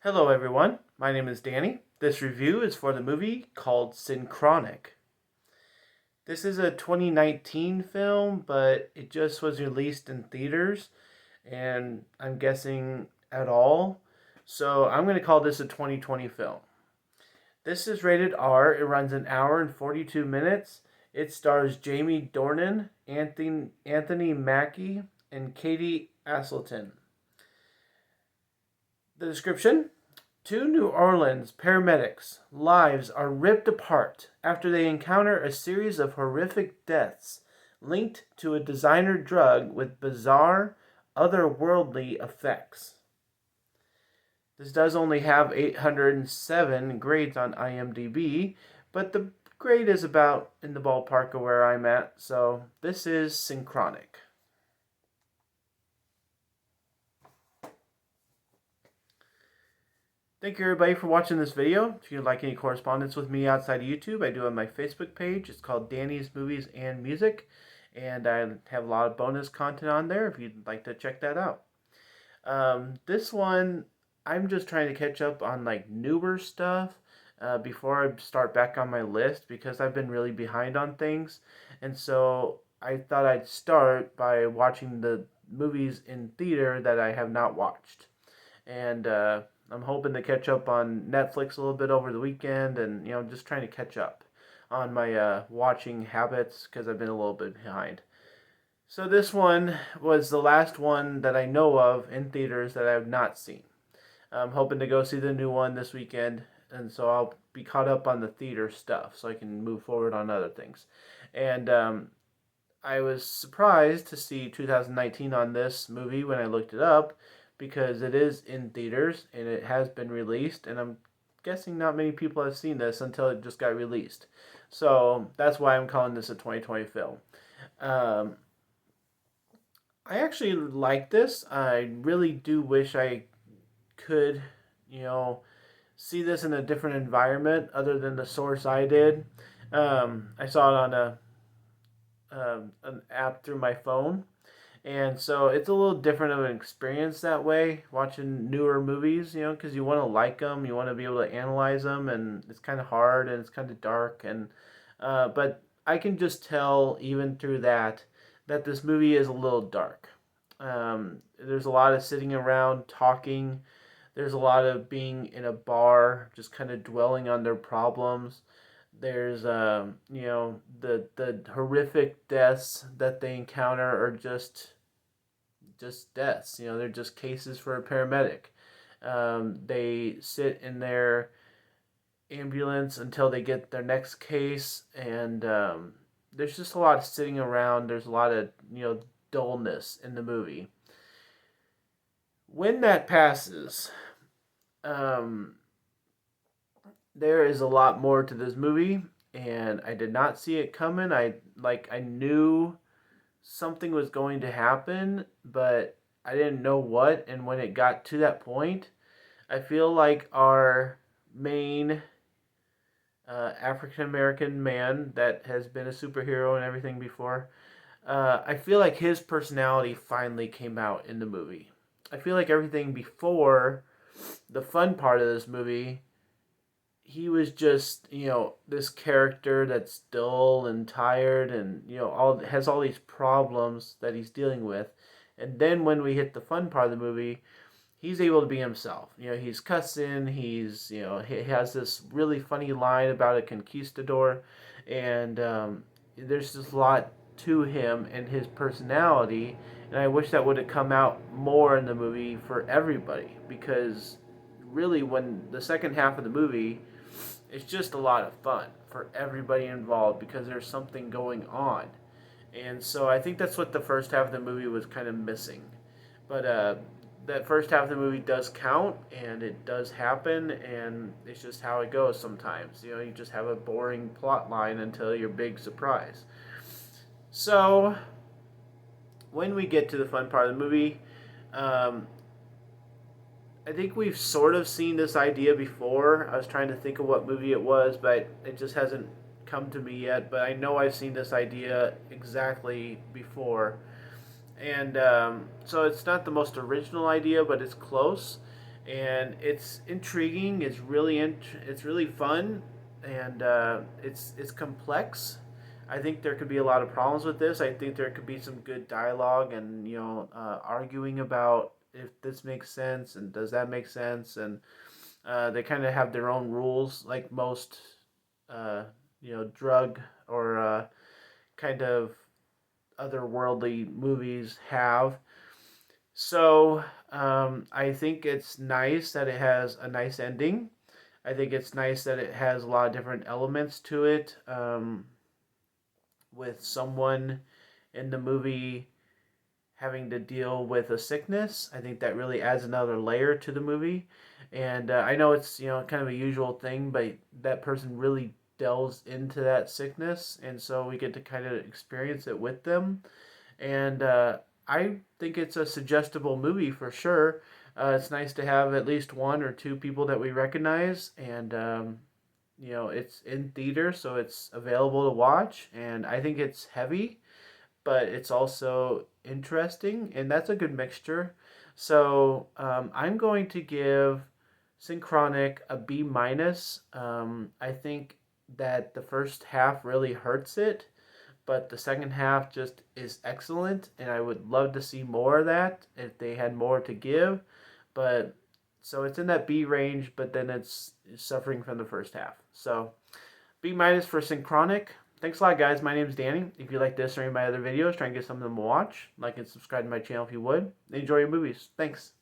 Hello, everyone. My name is Danny. This review is for the movie called Synchronic. This is a 2019 film, but it just was released in theaters, and I'm guessing at all. So I'm going to call this a 2020 film. This is rated R. It runs an hour and 42 minutes. It stars Jamie Dornan, Anthony Mackie, and Katie Aselton. The description: two New Orleans paramedics' lives are ripped apart after they encounter a series of horrific deaths linked to a designer drug with bizarre, otherworldly effects. This does only have 807 grades on IMDb, but the grade is about in the ballpark of where I'm at, so this is Synchronic. Thank you everybody for watching this video. If you'd like any correspondence with me outside of YouTube, I do have my Facebook page. It's called Danny's Movies and Music, and I have a lot of bonus content on there if you'd like to check that out. This one, I'm just trying to catch up on like newer stuff before I start back on my list because I've been really behind on things, and so I thought I'd start by watching the movies in theater that I have not watched. And I'm hoping to catch up on Netflix a little bit over the weekend, and just trying to catch up on my watching habits because I've been a little bit behind. So this one was the last one that I know of in theaters that I have not seen. I'm hoping to go see the new one this weekend, and so I'll be caught up on the theater stuff so I can move forward on other things. And I was surprised to see 2019 on this movie when I looked it up because it is in theaters and it has been released, and I'm guessing not many people have seen this until it just got released. So that's why I'm calling this a 2020 film. Um, I actually like this. I really do wish I could, you know, see this in a different environment other than the source I did. I saw it on an app through my phone, and so it's a little different of an experience that way, watching newer movies, because you want to like them, you want to be able to analyze them, and it's kind of hard and it's kind of dark. But I can just tell, even through that, that this movie is a little dark. There's a lot of sitting around talking, there's a lot of being in a bar, just kind of dwelling on their problems. There's the horrific deaths that they encounter are just deaths. They're just cases for a paramedic. They sit in their ambulance until they get their next case, and there's just a lot of sitting around. There's a lot of dullness in the movie. When that passes, um, there is a lot more to this movie, and I did not see it coming. I knew something was going to happen, but I didn't know what. And when it got to that point, I feel like our main African American man that has been a superhero and everything before, I feel like his personality finally came out in the movie. I feel like everything before the fun part of this movie, he was just this character that's dull and tired, and all has all these problems that he's dealing with. And then when we hit the fun part of the movie, he's able to be himself. He's cussing. He has this really funny line about a conquistador, and there's just a lot to him and his personality. And I wish that would have come out more in the movie for everybody, because really, when the second half of the movie, it's just a lot of fun for everybody involved because there's something going on. And so I think that's what the first half of the movie was kind of missing. But that first half of the movie does count, and it does happen, and it's just how it goes sometimes. You just have a boring plot line until your big surprise. So when we get to the fun part of the movie, um, I think we've sort of seen this idea before. I was trying to think of what movie it was, but it just hasn't come to me yet. But I know I've seen this idea exactly before. And so it's not the most original idea, but it's close. and it's intriguing. It's really fun, and it's complex. I think there could be a lot of problems with this. I think there could be some good dialogue and arguing about if this makes sense and does that make sense, and they kind of have their own rules, like most uh, drug or kind of otherworldly movies have. So I think it's nice that it has a nice ending. I think it's nice that it has a lot of different elements to it. With someone in the movie having to deal with a sickness, I think that really adds another layer to the movie. And I know it's kind of a usual thing, but that person really delves into that sickness, and so we get to kind of experience it with them. And I think it's a suggestible movie for sure. It's nice to have at least one or two people that we recognize, and it's in theater, so it's available to watch. And I think it's heavy, but it's also interesting, and that's a good mixture. So I'm going to give Synchronic a B minus. I think that the first half really hurts it, but the second half just is excellent, and I would love to see more of that if they had more to give. But so it's in that B range, but then it's suffering from the first half. So B minus for Synchronic. Thanks a lot, guys. My name is Danny. If you like this or any of my other videos, try and get some of them to watch. Like and subscribe to my channel if you would. Enjoy your movies. Thanks.